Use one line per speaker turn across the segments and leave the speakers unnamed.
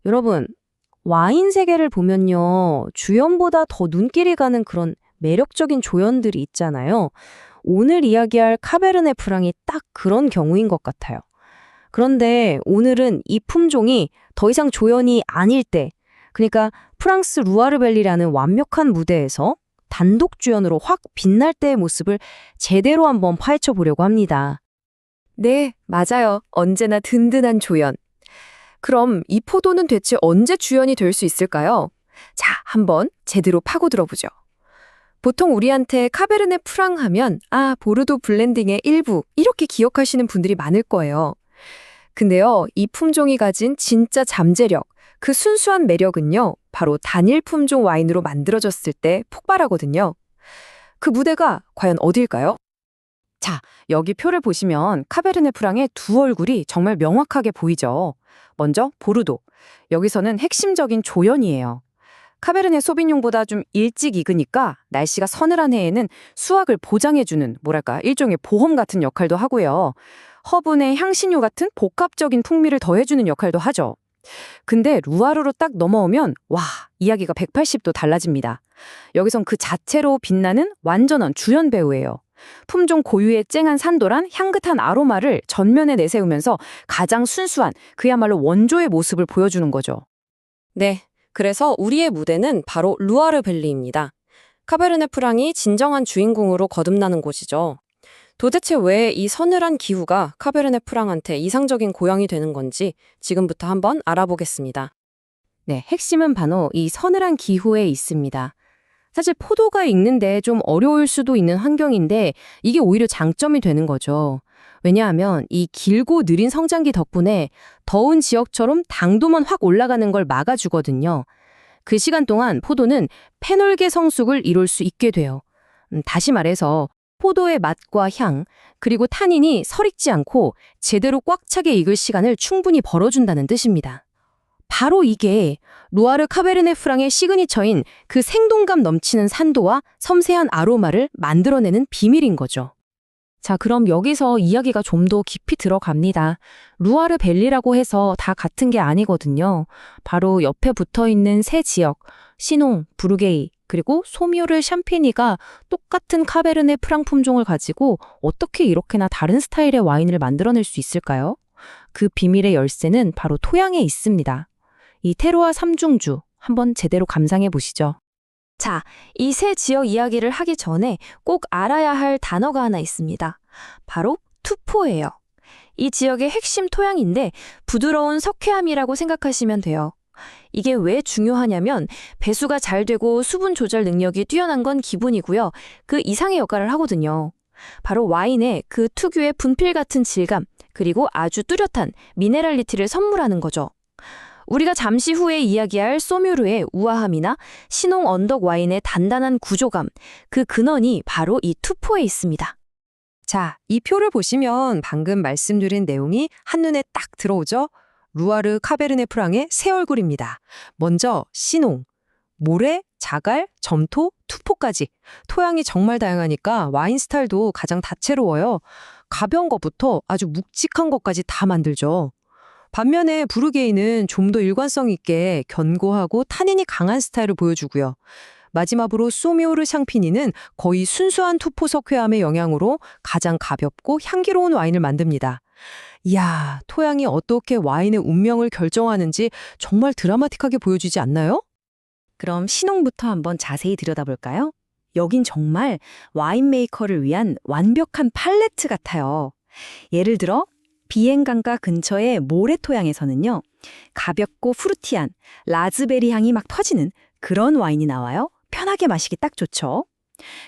여러분, 와인 세계를 보면요. 주연보다 더 눈길이 가는 그런 매력적인 조연들이 있잖아요. 오늘 이야기할 카베르네 프랑이 딱 그런 경우인 것 같아요. 그런데 오늘은 이 품종이 더 이상 조연이 아닐 때, 그러니까 프랑스 루아르벨리라는 완벽한 무대에서 단독 주연으로 확 빛날 때의 모습을 제대로 한번 파헤쳐 보려고 합니다.
네, 맞아요. 언제나 든든한 조연. 그럼 이 포도는 대체 언제 주연이 될 수 있을까요? 자, 한번 제대로 파고들어보죠. 보통 우리한테 카베르네 프랑 하면 보르도 블렌딩의 일부 이렇게 기억하시는 분들이 많을 거예요. 근데요, 이 품종이 가진 진짜 잠재력, 그 순수한 매력은요, 바로 단일 품종 와인으로 만들어졌을 때 폭발하거든요. 그 무대가 과연 어딜까요? 자, 여기 표를 보시면 카베르네 프랑의 두 얼굴이 정말 명확하게 보이죠. 먼저 보르도. 여기서는 핵심적인 조연이에요. 카베르네 소비뇽보다 좀 일찍 익으니까 날씨가 서늘한 해에는 수확을 보장해주는 일종의 보험 같은 역할도 하고요. 허브의 향신료 같은 복합적인 풍미를 더해주는 역할도 하죠. 근데 루아르로 딱 넘어오면 이야기가 180도 달라집니다. 여기선 그 자체로 빛나는 완전한 주연 배우예요. 품종 고유의 쨍한 산도란 향긋한 아로마를 전면에 내세우면서 가장 순수한 그야말로 원조의 모습을 보여주는 거죠.
네, 그래서 우리의 무대는 바로 루아르벨리입니다. 카베르네 프랑이 진정한 주인공으로 거듭나는 곳이죠. 도대체 왜 이 서늘한 기후가 카베르네 프랑한테 이상적인 고향이 되는 건지 지금부터 한번 알아보겠습니다. 네, 핵심은 바로 이 서늘한 기후에 있습니다. 사실 포도가 익는데 좀 어려울 수도 있는 환경인데 이게 오히려 장점이 되는 거죠. 왜냐하면 이 길고 느린 성장기 덕분에 더운 지역처럼 당도만 확 올라가는 걸 막아주거든요. 그 시간 동안 포도는 페놀계 성숙을 이룰 수 있게 돼요. 다시 말해서 포도의 맛과 향, 그리고 타닌이 설익지 않고 제대로 꽉 차게 익을 시간을 충분히 벌어준다는 뜻입니다. 바로 이게 루아르 카베르네 프랑의 시그니처인 그 생동감 넘치는 산도와 섬세한 아로마를 만들어내는 비밀인 거죠. 자, 그럼 여기서 이야기가 좀 더 깊이 들어갑니다. 루아르 밸리라고 해서 다 같은 게 아니거든요. 바로 옆에 붙어있는 세 지역, 시농, 부르게이, 그리고 소뮤르 샴페니가 똑같은 카베르네 프랑 품종을 가지고 어떻게 이렇게나 다른 스타일의 와인을 만들어낼 수 있을까요? 그 비밀의 열쇠는 바로 토양에 있습니다. 이 테로와 삼중주 한번 제대로 감상해 보시죠. 자, 이 세 지역 이야기를 하기 전에 꼭 알아야 할 단어가 하나 있습니다. 바로 투포예요. 이 지역의 핵심 토양인데 부드러운 석회암이라고 생각하시면 돼요. 이게 왜 중요하냐면 배수가 잘 되고 수분 조절 능력이 뛰어난 건 기본이고요. 그 이상의 역할을 하거든요. 바로 와인의 그 특유의 분필 같은 질감, 그리고 아주 뚜렷한 미네랄리티를 선물하는 거죠. 우리가 잠시 후에 이야기할 소뮤르의 우아함이나 신홍 언덕 와인의 단단한 구조감, 그 근원이 바로 이 투포에 있습니다.
자, 이 표를 보시면 방금 말씀드린 내용이 한눈에 딱 들어오죠? 루아르 카베르네 프랑의 세 얼굴입니다. 먼저 시농, 모래, 자갈, 점토, 투포까지. 토양이 정말 다양하니까 와인 스타일도 가장 다채로워요. 가벼운 것부터 아주 묵직한 것까지 다 만들죠. 반면에 부르게이는 좀 더 일관성 있게 견고하고 타닌이 강한 스타일을 보여주고요. 마지막으로 소미오르 샹피니는 거의 순수한 투포 석회암의 영향으로 가장 가볍고 향기로운 와인을 만듭니다. 이야, 토양이 어떻게 와인의 운명을 결정하는지 정말 드라마틱하게 보여주지 않나요?
그럼 신홍부터 한번 자세히 들여다볼까요? 여긴 정말 와인 메이커를 위한 완벽한 팔레트 같아요. 예를 들어 비엔강가 근처의 모래 토양에서는요. 가볍고 프루티한 라즈베리 향이 막 터지는 그런 와인이 나와요. 편하게 마시기 딱 좋죠.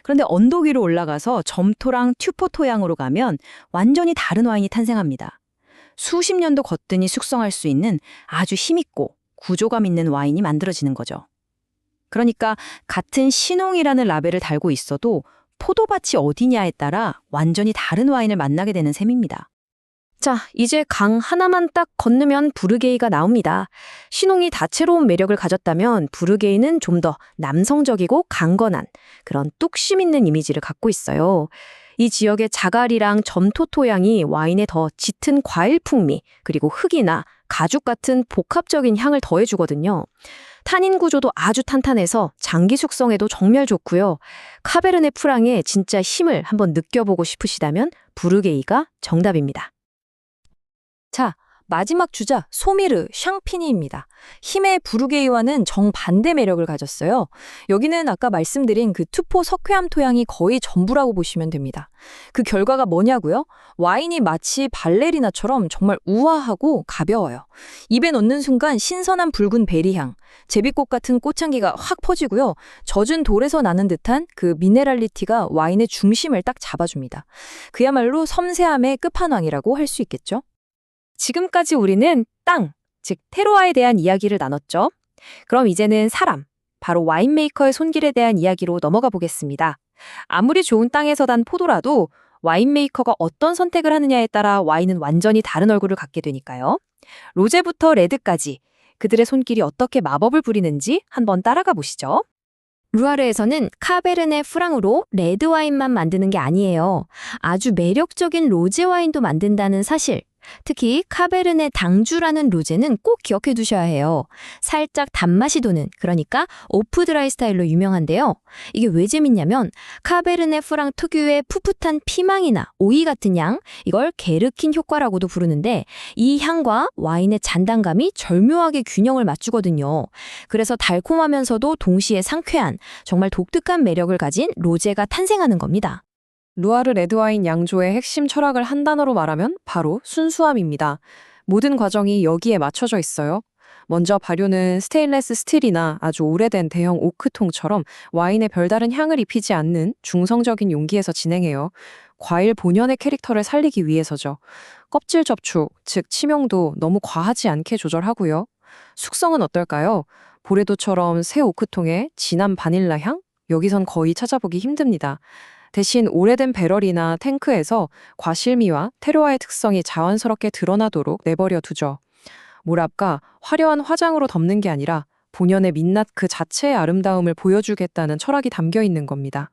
그런데 언덕 위로 올라가서 점토랑 튜포 토양으로 가면 완전히 다른 와인이 탄생합니다. 수십 년도 걷더니 숙성할 수 있는 아주 힘있고 구조감 있는 와인이 만들어지는 거죠. 그러니까 같은 신홍이라는 라벨을 달고 있어도 포도밭이 어디냐에 따라 완전히 다른 와인을 만나게 되는 셈입니다. 자, 이제 강 하나만 딱 건너면 부르게이가 나옵니다. 신홍이 다채로운 매력을 가졌다면 부르게이는 좀 더 남성적이고 강건한 그런 뚝심 있는 이미지를 갖고 있어요.
이 지역의 자갈이랑 점토 토양이 와인에 더 짙은 과일 풍미, 그리고 흙이나 가죽 같은 복합적인 향을 더해주거든요. 탄닌 구조도 아주 탄탄해서 장기 숙성에도 정말 좋고요. 카베르네 프랑의 진짜 힘을 한번 느껴보고 싶으시다면 부르게이가 정답입니다.
자, 마지막 주자 소미르 샹피니입니다. 힘의 부르게이와는 정반대 매력을 가졌어요. 여기는 아까 말씀드린 그 투포 석회암 토양이 거의 전부라고 보시면 됩니다. 그 결과가 뭐냐고요? 와인이 마치 발레리나처럼 정말 우아하고 가벼워요. 입에 넣는 순간 신선한 붉은 베리향, 제비꽃 같은 꽃향기가 확 퍼지고요. 젖은 돌에서 나는 듯한 그 미네랄리티가 와인의 중심을 딱 잡아줍니다. 그야말로 섬세함의 끝판왕이라고 할 수 있겠죠?
지금까지 우리는 땅, 즉 테로아에 대한 이야기를 나눴죠. 그럼 이제는 사람, 바로 와인메이커의 손길에 대한 이야기로 넘어가 보겠습니다. 아무리 좋은 땅에서 단 포도라도 와인메이커가 어떤 선택을 하느냐에 따라 와인은 완전히 다른 얼굴을 갖게 되니까요. 로제부터 레드까지 그들의 손길이 어떻게 마법을 부리는지 한번 따라가 보시죠. 루아르에서는 카베르네 프랑으로 레드 와인만 만드는 게 아니에요. 아주 매력적인 로제 와인도 만든다는 사실. 특히 카베르네 당주라는 로제는 꼭 기억해 두셔야 해요. 살짝 단맛이 도는, 그러니까 오프 드라이 스타일로 유명한데요. 이게 왜 재밌냐면 카베르네 프랑 특유의 풋풋한 피망이나 오이 같은 향, 이걸 게르킨 효과라고도 부르는데 이 향과 와인의 잔단감이 절묘하게 균형을 맞추거든요. 그래서 달콤하면서도 동시에 상쾌한 정말 독특한 매력을 가진 로제가 탄생하는 겁니다.
루아르 레드와인 양조의 핵심 철학을 한 단어로 말하면 바로 순수함입니다. 모든 과정이 여기에 맞춰져 있어요. 먼저 발효는 스테인레스 스틸이나 아주 오래된 대형 오크통처럼 와인에 별다른 향을 입히지 않는 중성적인 용기에서 진행해요. 과일 본연의 캐릭터를 살리기 위해서죠. 껍질 접촉, 즉 치명도 너무 과하지 않게 조절하고요. 숙성은 어떨까요? 보레도처럼 새 오크통의 진한 바닐라 향? 여기선 거의 찾아보기 힘듭니다. 대신 오래된 배럴이나 탱크에서 과실미와 테로아의 특성이 자연스럽게 드러나도록 내버려 두죠. 모랍과 화려한 화장으로 덮는 게 아니라 본연의 민낯 그 자체의 아름다움을 보여주겠다는 철학이 담겨 있는 겁니다.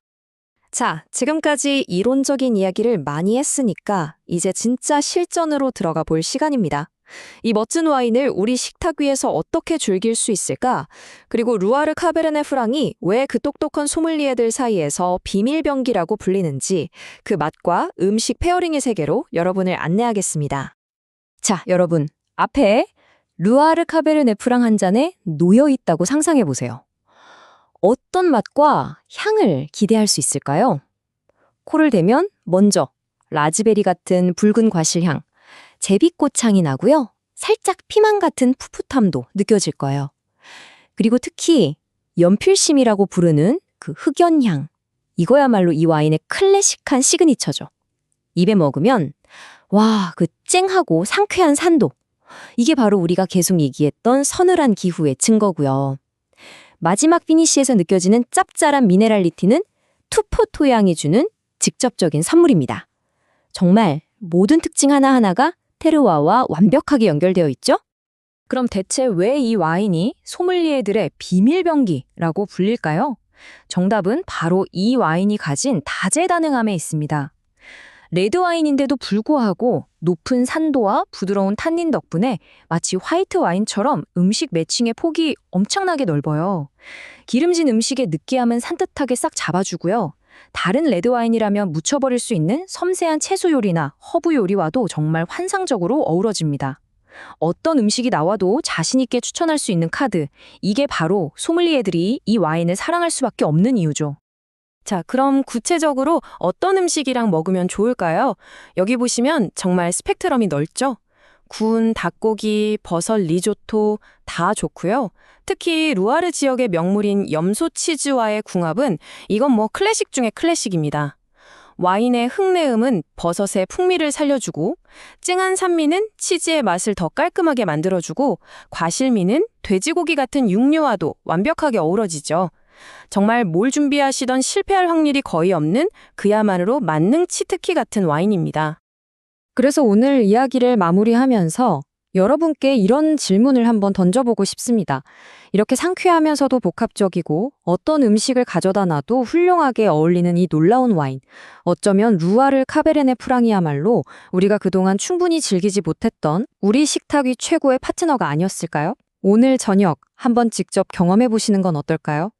자, 지금까지 이론적인 이야기를 많이 했으니까 이제 진짜 실전으로 들어가 볼 시간입니다. 이 멋진 와인을 우리 식탁 위에서 어떻게 즐길 수 있을까? 그리고 루아르 카베르네 프랑이 왜 그 똑똑한 소믈리에들 사이에서 비밀병기라고 불리는지 그 맛과 음식 페어링의 세계로 여러분을 안내하겠습니다.
자, 여러분, 앞에 루아르 카베르네 프랑 한 잔에 놓여 있다고 상상해 보세요. 어떤 맛과 향을 기대할 수 있을까요? 코를 대면 먼저 라즈베리 같은 붉은 과실향, 제비꽃 향이 나고요. 살짝 피망 같은 풋풋함도 느껴질 거예요. 그리고 특히 연필심이라고 부르는 그 흑연향. 이거야말로 이 와인의 클래식한 시그니처죠. 입에 먹으면 와, 그 쨍하고 상쾌한 산도. 이게 바로 우리가 계속 얘기했던 서늘한 기후의 증거고요. 마지막 피니쉬에서 느껴지는 짭짤한 미네랄리티는 투포 토양이 주는 직접적인 선물입니다. 정말 모든 특징 하나하나가 테르와와 완벽하게 연결되어 있죠?
그럼 대체 왜 이 와인이 소믈리에들의 비밀병기라고 불릴까요? 정답은 바로 이 와인이 가진 다재다능함에 있습니다. 레드 와인인데도 불구하고 높은 산도와 부드러운 탄닌 덕분에 마치 화이트 와인처럼 음식 매칭의 폭이 엄청나게 넓어요. 기름진 음식의 느끼함은 산뜻하게 싹 잡아주고요. 다른 레드 와인이라면 묻혀버릴 수 있는 섬세한 채소 요리나 허브 요리와도 정말 환상적으로 어우러집니다. 어떤 음식이 나와도 자신 있게 추천할 수 있는 카드. 이게 바로 소믈리에들이 이 와인을 사랑할 수밖에 없는 이유죠.
자, 그럼 구체적으로 어떤 음식이랑 먹으면 좋을까요? 여기 보시면 정말 스펙트럼이 넓죠? 구운 닭고기, 버섯 리조토 다 좋고요. 특히 루아르 지역의 명물인 염소 치즈와의 궁합은 이건 뭐 클래식 중의 클래식입니다. 와인의 흙내음은 버섯의 풍미를 살려주고 찡한 산미는 치즈의 맛을 더 깔끔하게 만들어주고 과실미는 돼지고기 같은 육류와도 완벽하게 어우러지죠. 정말 뭘 준비하시던 실패할 확률이 거의 없는 그야말로 만능 치트키 같은 와인입니다.
그래서 오늘 이야기를 마무리하면서
여러분께 이런 질문을 한번 던져보고 싶습니다. 이렇게 상쾌하면서도 복합적이고 어떤 음식을 가져다 놔도 훌륭하게 어울리는 이 놀라운 와인. 어쩌면 루아르 카베르네 프랑이야말로 우리가 그동안 충분히 즐기지 못했던 우리 식탁 위 최고의 파트너가 아니었을까요? 오늘 저녁 한번 직접 경험해 보시는 건 어떨까요?